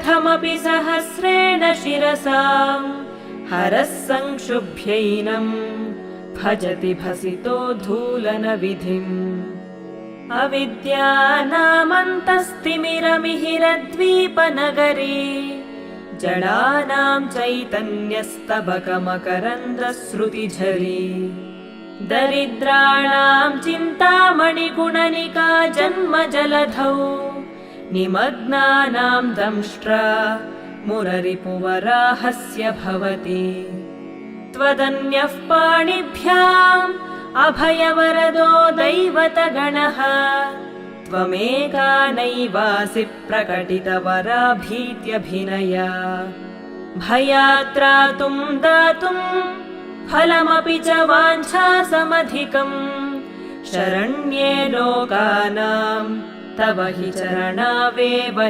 कथमपि सहस्रेण शिरसा हरः संक्षुभ्यैनम् भजति भसितो धूलनविधिम् अविद्यानामन्तस्तिमिरमिहिरद्वीपनगरे जडानां चैतन्यस्तबकमकरन्दश्रुतिझरी दरिद्राणां चिन्तामणिगुणनिका जन्मजलधौ निमग्नानां दंष्ट्रा मुररिपुवराहस्य भवति त्वदन्यः पाणिभ्याम् अभयवरदो दैवतगणः त्वमेका नैवासि प्रकटितवराभीत्यभिनया भयात्रातुं दातुं फलमपि च वाञ्छासमधिकम् शरण्ये लोकानां तव हि चरणावेव